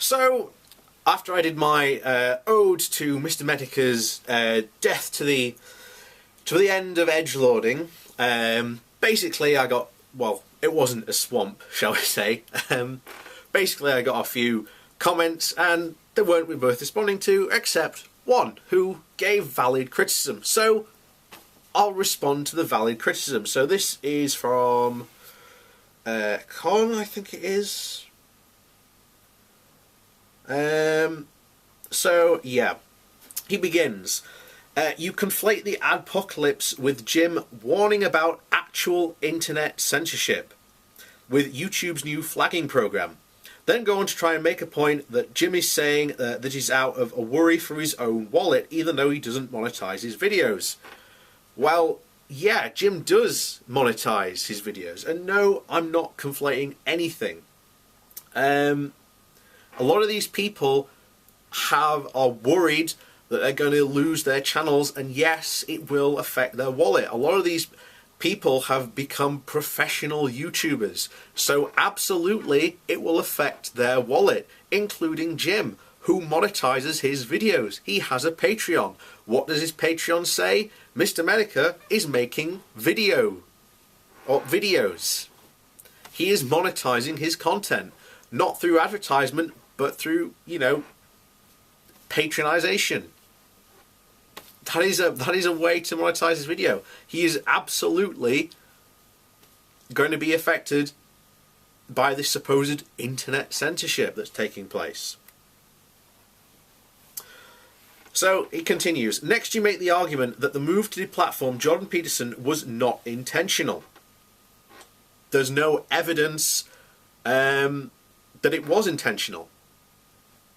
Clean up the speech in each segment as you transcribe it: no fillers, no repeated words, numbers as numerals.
So, after I did my ode to Mr. Medica's death to the end of edgelording, basically I got, well, it wasn't a swamp, shall we say. Basically I got a few comments and they weren't worth responding to, except one who gave valid criticism. So I'll respond to the valid criticism. So this is from Con, I think it is. So yeah, he begins. You conflate the adpocalypse with Jim warning about actual internet censorship with YouTube's new flagging program. Then go on to try and make a point that Jim is saying that he's out of a worry for his own wallet, even though he doesn't monetize his videos. Well, yeah, Jim does monetize his videos, and no, I'm not conflating anything. A lot of these people are worried that they're going to lose their channels, and yes, it will affect their wallet. A lot of these people have become professional YouTubers, so absolutely it will affect their wallet, including Jim, who monetizes his videos. He has a Patreon. What does his Patreon say? Mr. Medica is making videos. He is monetizing his content, not through advertisement, but through, you know, patronization. That is a way to monetize his video. He is absolutely going to be affected by this supposed internet censorship that's taking place. So he continues. Next, you make the argument that the move to deplatform Jordan Peterson was not intentional. There's no evidence that it was intentional.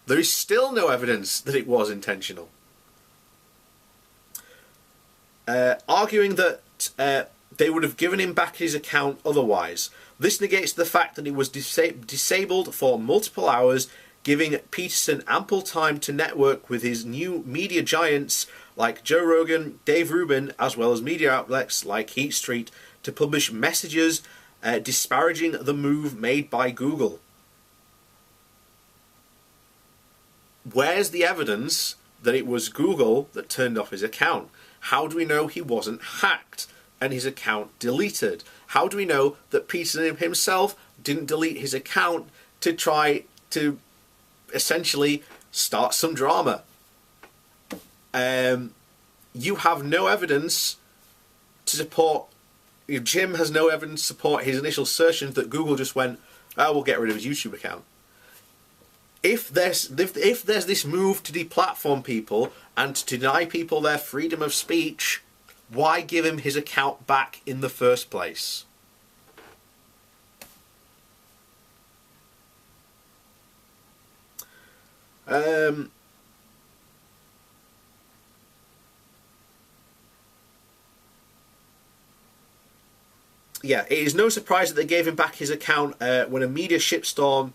There is still no evidence that it was intentional. Arguing that they would have given him back his account otherwise. This negates the fact that it was disabled for multiple hours, giving Peterson ample time to network with his new media giants like Joe Rogan, Dave Rubin, as well as media outlets like Heat Street, to publish messages disparaging the move made by Google. Where's the evidence that it was Google that turned off his account? How do we know he wasn't hacked and his account deleted? How do we know that Peterson himself didn't delete his account to try to essentially start some drama? You have no evidence to support, Jim has no evidence to support his initial assertions that Google just went, oh, we'll get rid of his YouTube account. If there's this move to deplatform people and to deny people their freedom of speech, why give him his account back in the first place? Yeah, it is no surprise that they gave him back his account when a media shitstorm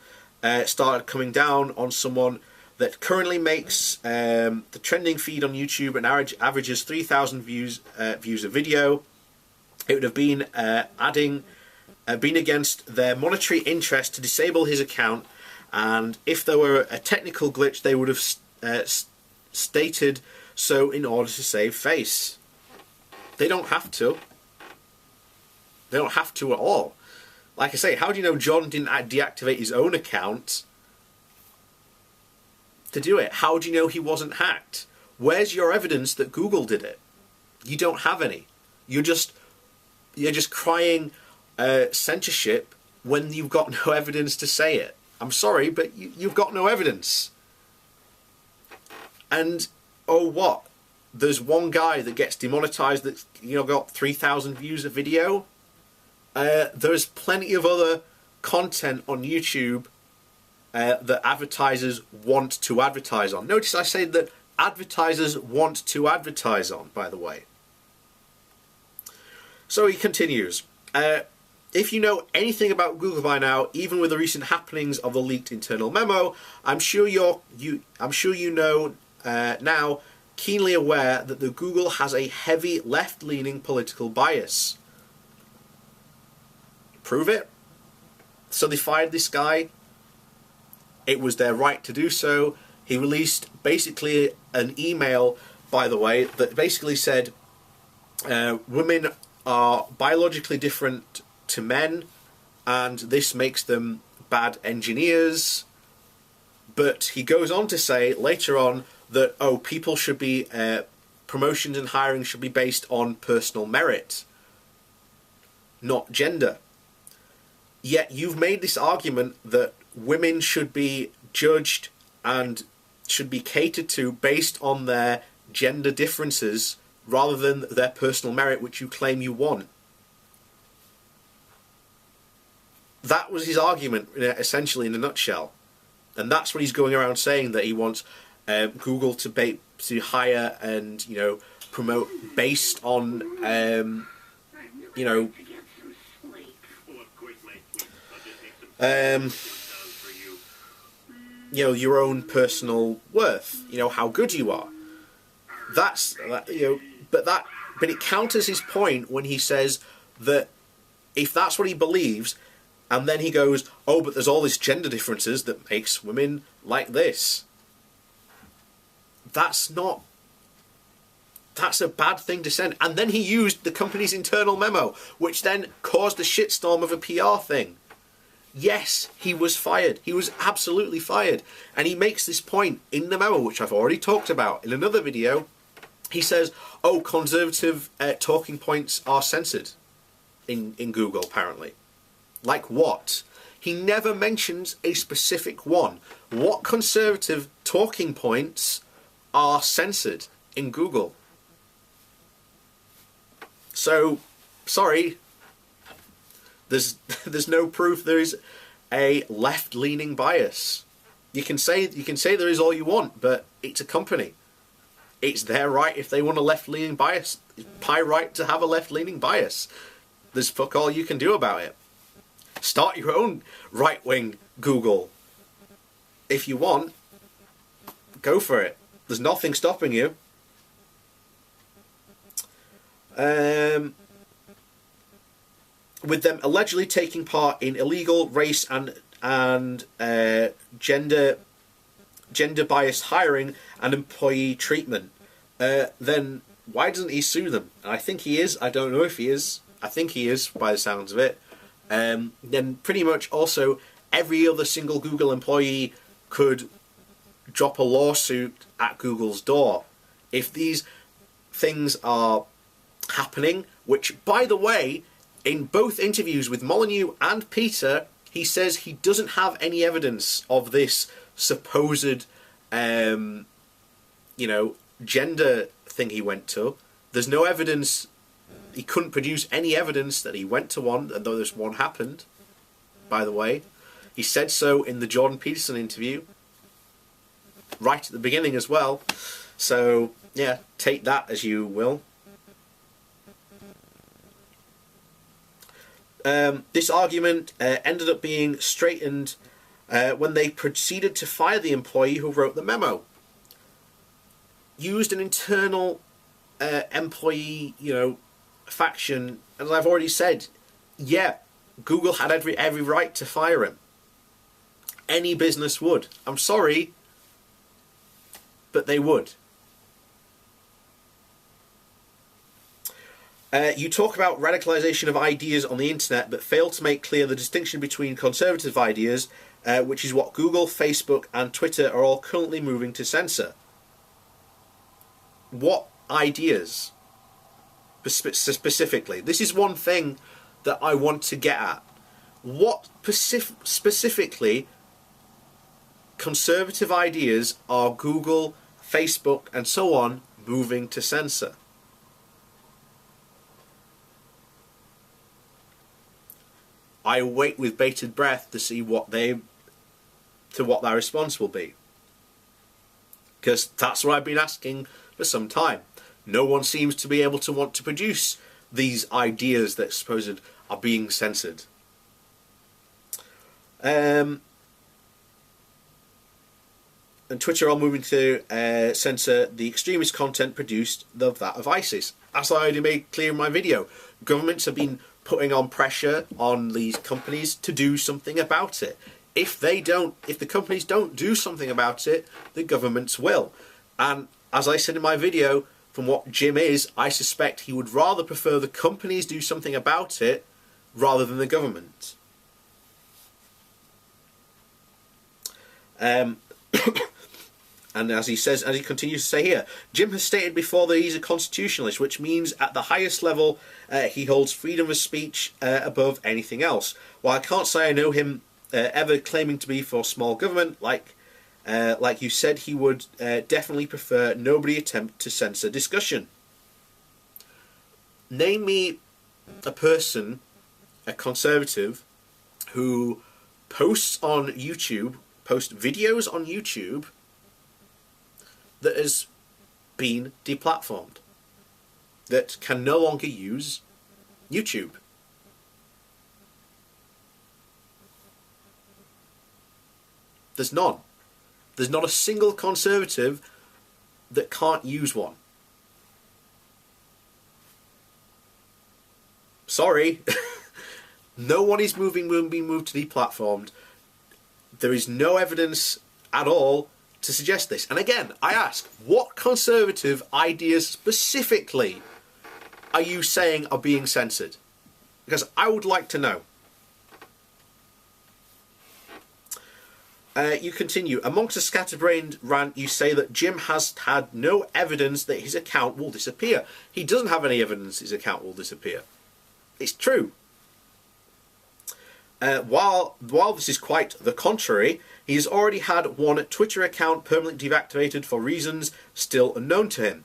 started coming down on someone that currently makes the trending feed on YouTube and averages 3,000 views a video. It would have been been against their monetary interest to disable his account, and if there were a technical glitch, they would have stated so in order to save face. They don't have to. They don't have to at all. Like I say, how do you know John didn't deactivate his own account to do it? How do you know he wasn't hacked? Where's your evidence that Google did it? You don't have any. You're just crying censorship when you've got no evidence to say it. I'm sorry, but you've got no evidence. And oh what? There's one guy that gets demonetized that's got 3,000 views a video. There's plenty of other content on YouTube that advertisers want to advertise on. Notice I say that advertisers want to advertise on, by the way. So he continues. If you know anything about Google by now, even with the recent happenings of the leaked internal memo, I'm sure you know now, keenly aware that the Google has a heavy left-leaning political bias. Prove it. So they fired this guy It was their right to do so. He released basically an email, by the way, that basically said women are biologically different to men, and this makes them bad engineers. But he goes on to say later on that, oh, people should be, promotions and hiring should be based on personal merit, not gender. Yet you've made this argument that women should be judged and should be catered to based on their gender differences rather than their personal merit, which you claim you want. That was his argument, essentially, in a nutshell. And that's what he's going around saying, that he wants Google to hire and, you know, promote based on, you know, your own personal worth, you know, how good you are. That's, you know, but it counters his point when he says that if that's what he believes, and then he goes, oh, but there's all these gender differences that makes women like this. That's a bad thing to send. And then he used the company's internal memo, which then caused a shitstorm of a PR thing. Yes, he was fired. He was absolutely fired. And he makes this point in the memo, which I've already talked about in another video. He says, oh, conservative talking points are censored in Google, apparently. Like what? He never mentions a specific one. What conservative talking points are censored in Google? So, sorry, there's no proof there is a left-leaning bias. You can say there is all you want, but it's a company. It's their right if they want a left-leaning bias. It's my right to have a left-leaning bias. There's fuck all you can do about it. Start your own right-wing Google. If you want, go for it. There's nothing stopping you. With them allegedly taking part in illegal race and gender biased hiring and employee treatment, then why doesn't he sue them? And I think he is. I don't know if he is. I think he is, by the sounds of it. Then pretty much also every other single Google employee could drop a lawsuit at Google's door. If these things are happening, which, by the way, in both interviews with Molyneux and Peter, he says he doesn't have any evidence of this supposed, gender thing he went to. There's no evidence. He couldn't produce any evidence that he went to one, though this one happened, by the way. He said so in the Jordan Peterson interview, right at the beginning as well. So, yeah, take that as you will. This argument ended up being straightened when they proceeded to fire the employee who wrote the memo. Used an internal employee, faction, and as I've already said, yeah, Google had every right to fire him. Any business would. I'm sorry, but they would. You talk about radicalization of ideas on the internet, but fail to make clear the distinction between conservative ideas, which is what Google, Facebook, and Twitter are all currently moving to censor. What ideas? Specifically, this is one thing that I want to get at. What specifically conservative ideas are Google, Facebook, and so on moving to censor? I wait with bated breath to see what their response will be, because that's what I've been asking for some time. No one seems to be able to want to produce these ideas that supposed are being censored. And Twitter are moving to censor the extremist content produced of that of ISIS. As I already made clear in my video, governments have been putting on pressure on these companies to do something about it. if the companies don't do something about it, the governments will. And as I said in my video, from what Jim is, I suspect he would rather prefer the companies do something about it rather than the government. And as he continues to say here, Jim has stated before that he's a constitutionalist, which means at the highest level he holds freedom of speech above anything else. While I can't say I know him ever claiming to be for small government, like you said, he would definitely prefer nobody attempt to censor discussion. Name me a person, a conservative, who posts videos on YouTube that has been deplatformed, that can no longer use YouTube. There's none. There's not a single conservative that can't use one. Sorry. No one is being moved to deplatformed. There is no evidence at all to suggest this. And again, I ask, what conservative ideas specifically are you saying are being censored? Because I would like to know. You continue. Amongst a scatterbrained rant, you say that Jim has had no evidence that his account will disappear. He doesn't have any evidence his account will disappear. It's true. While this is quite the contrary, he's already had one Twitter account permanently deactivated for reasons still unknown to him.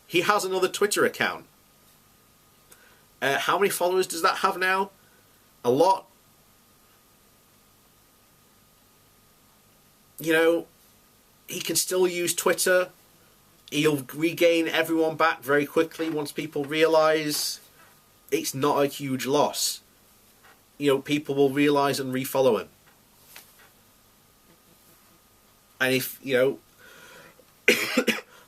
He has another Twitter account. How many followers does that have now? A lot. You know, he can still use Twitter. He'll regain everyone back very quickly once people realise it's not a huge loss. You know, people will realise and refollow him. And if, you know,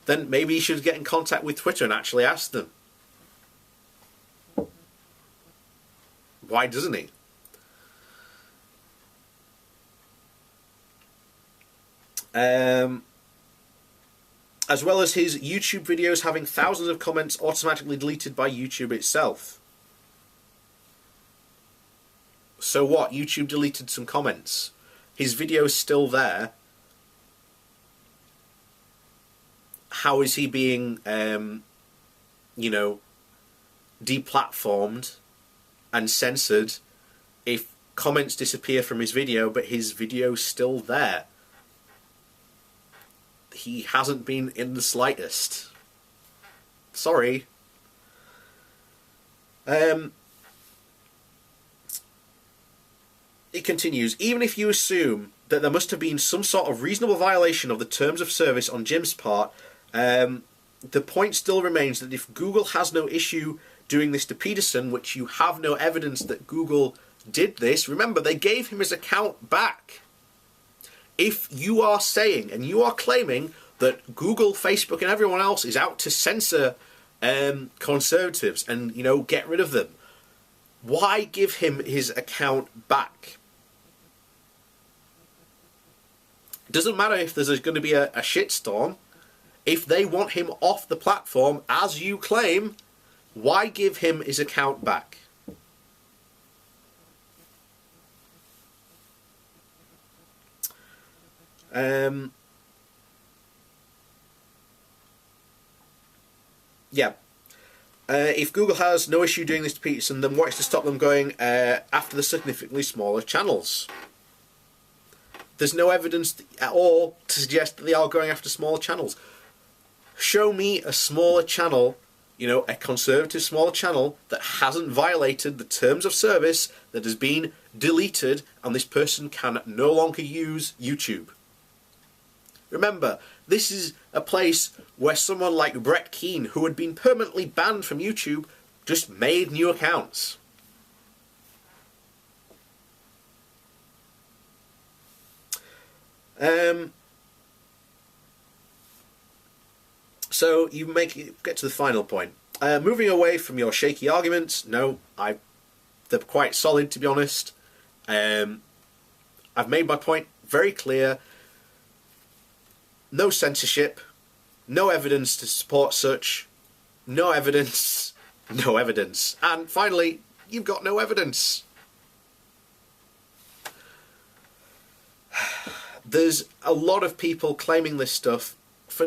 then maybe he should get in contact with Twitter and actually ask them. Why doesn't he? As well as his YouTube videos having thousands of comments automatically deleted by YouTube itself. So what? YouTube deleted some comments. His video is still there. How is he being, you know, deplatformed and censored if comments disappear from his video, but his video's still there? He hasn't been in the slightest. Sorry. It continues, even if you assume that there must have been some sort of reasonable violation of the terms of service on Jim's part, the point still remains that if Google has no issue doing this to Peterson, which you have no evidence that Google did this, remember, they gave him his account back. If you are saying and you are claiming that Google, Facebook and everyone else is out to censor conservatives and, you know, get rid of them, why give him his account back? It doesn't matter if there's going to be a shitstorm. If they want him off the platform, as you claim, why give him his account back? Yeah. If Google has no issue doing this to Peterson, then what's to stop them going after the significantly smaller channels? There's no evidence at all to suggest that they are going after smaller channels. Show me a smaller channel, you know, a conservative smaller channel that hasn't violated the terms of service, that has been deleted, and this person can no longer use YouTube. Remember, this is a place where someone like Brett Keane, who had been permanently banned from YouTube, just made new accounts. So you get to the final point. Moving away from your shaky arguments, no, they're quite solid, to be honest. I've made my point very clear. No censorship, no evidence to support such, no evidence, no evidence. And finally, you've got no evidence. There's a lot of people claiming this stuff for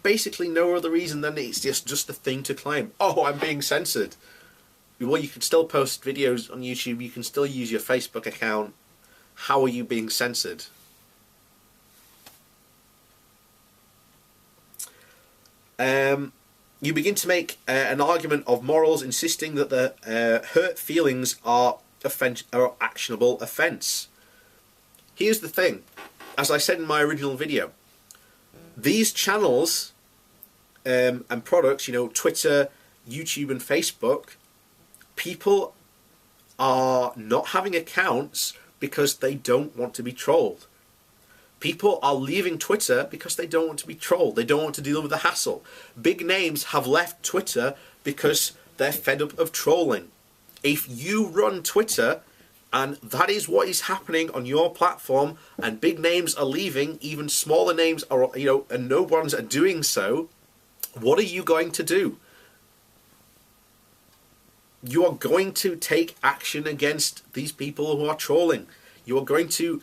basically no other reason than it's just a thing to claim. Oh, I'm being censored. Well, you can still post videos on YouTube, you can still use your Facebook account. How are you being censored? You begin to make an argument of morals, insisting that the hurt feelings are actionable offence. Here's the thing, as I said in my original video, these channels and products, you know, Twitter, YouTube and Facebook, people are not having accounts because they don't want to be trolled. People are leaving Twitter because they don't want to be trolled. They don't want to deal with the hassle. Big names have left Twitter because they're fed up of trolling. If you run Twitter and that is what is happening on your platform, and big names are leaving, even smaller names are, you know, and no ones are doing so, what are you going to do? You are going to take action against these people who are trolling. You are going to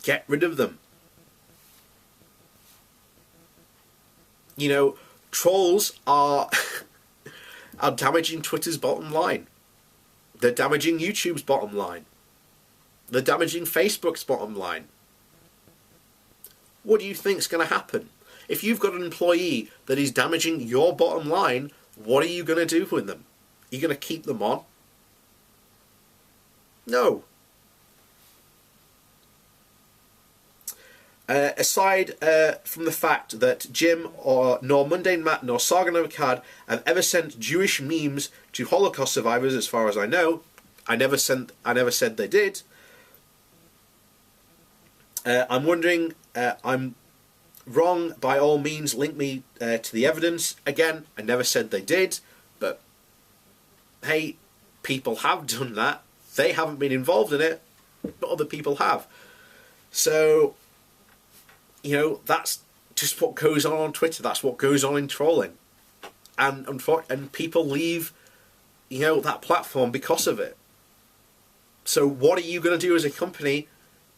get rid of them. You know, trolls are are damaging Twitter's bottom line. They're damaging YouTube's bottom line. They're damaging Facebook's bottom line. What do you think's going to happen? If you've got an employee that is damaging your bottom line, what are you going to do with them? Are you going to keep them on? No. Aside from the fact that Jim nor Mundane Matt nor Sargon Akkad have ever sent Jewish memes to Holocaust survivors, as far as I know, I never said they did. I'm wondering, I'm wrong, by all means link me to the evidence. Again, I never said they did, but hey, people have done that. They haven't been involved in it, but other people have. So, you know, that's just what goes on Twitter. That's what goes on in trolling. And people leave, you know, that platform because of it. So what are you going to do as a company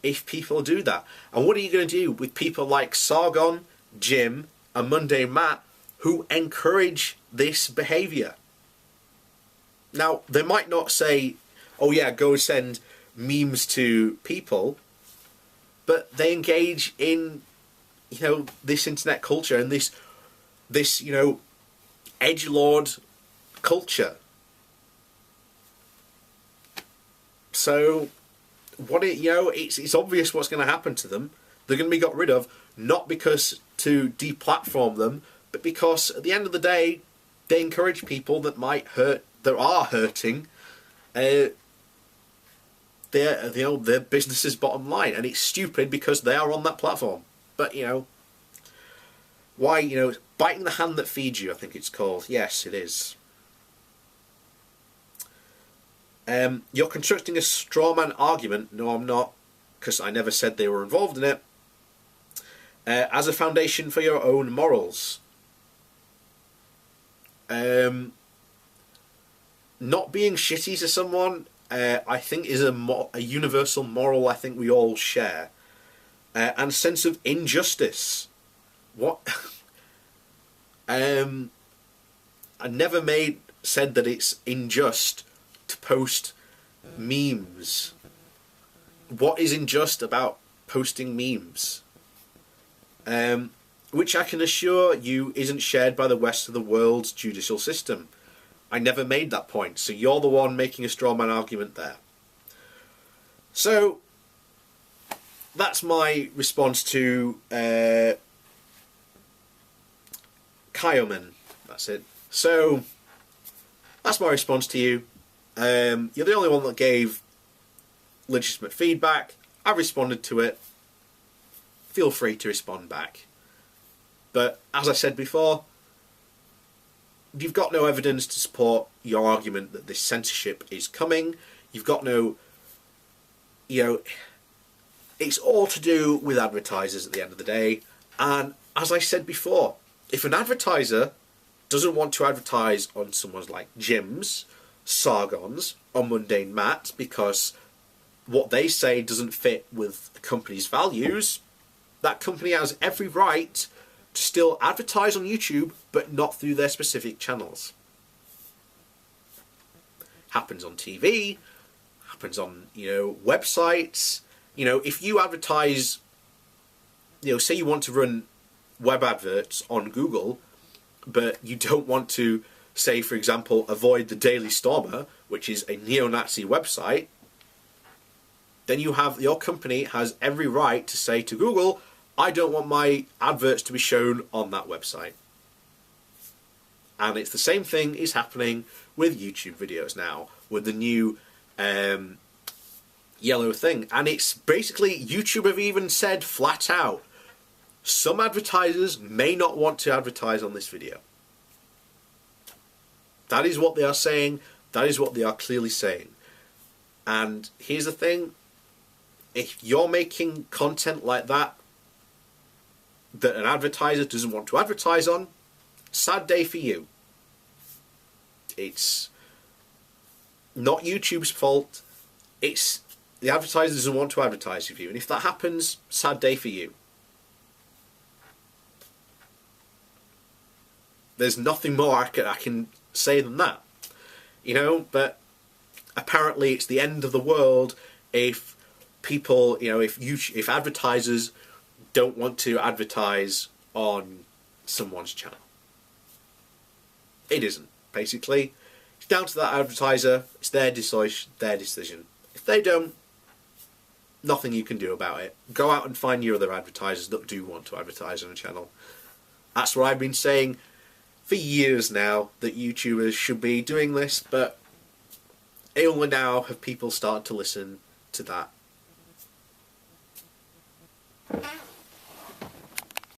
if people do that? And what are you going to do with people like Sargon, Jim, and Mundane Matt who encourage this behaviour? Now, they might not say, oh yeah, go send memes to people, but they engage in, you know, this internet culture and this you know, edgelord culture. So, you know, it's obvious what's going to happen to them. They're going to be got rid of, not because to deplatform them, but because at the end of the day, they encourage people that are hurting their business's bottom line, and it's stupid because they are on that platform. But you know, why, you know, biting the hand that feeds you, I think it's called. Yes, it is. You're constructing a straw man argument. No, I'm not, because I never said they were involved in it. As a foundation for your own morals. Not being shitty to someone, I think, is a universal moral I think we all share. And sense of injustice. What? I never said that it's unjust to post memes. What is unjust about posting memes? Which I can assure you isn't shared by the rest of the world's judicial system. I never made that point, so you're the one making a straw man argument there. So, that's my response to Kyoman. That's it. So, that's my response to you. You're the only one that gave legitimate feedback. I responded to it. Feel free to respond back. But, as I said before, you've got no evidence to support your argument that this censorship is coming. You've got no, you know, It's all to do with advertisers at the end of the day. And as I said before, if an advertiser doesn't want to advertise on someone's like gyms, Sargons, or Mundane Matt because what they say doesn't fit with the company's values, that company has every right to still advertise on YouTube, but not through their specific channels. Happens on TV, happens on, websites. If you advertise, say you want to run web adverts on Google, but you don't want to, say, for example, avoid the Daily Stormer, which is a neo-Nazi website, then your company has every right to say to Google, I don't want my adverts to be shown on that website. And it's the same thing is happening with YouTube videos now, with the new yellow thing. And it's basically, YouTube have even said flat out, some advertisers may not want to advertise on this video. That is what they are saying. That is what they are clearly saying. And here's the thing. If you're making content like that an advertiser doesn't want to advertise on, sad day for you. It's not YouTube's fault. It's the advertiser doesn't want to advertise with you. And if that happens, sad day for you. There's nothing more I can say than that. But apparently it's the end of the world if people, if advertisers don't want to advertise on someone's channel. It isn't, basically. It's down to that advertiser. It's their decision. If they don't, nothing you can do about it. Go out and find your other advertisers that do want to advertise on a channel. That's what I've been saying for years now, that YouTubers should be doing this, but only now have people started to listen to that.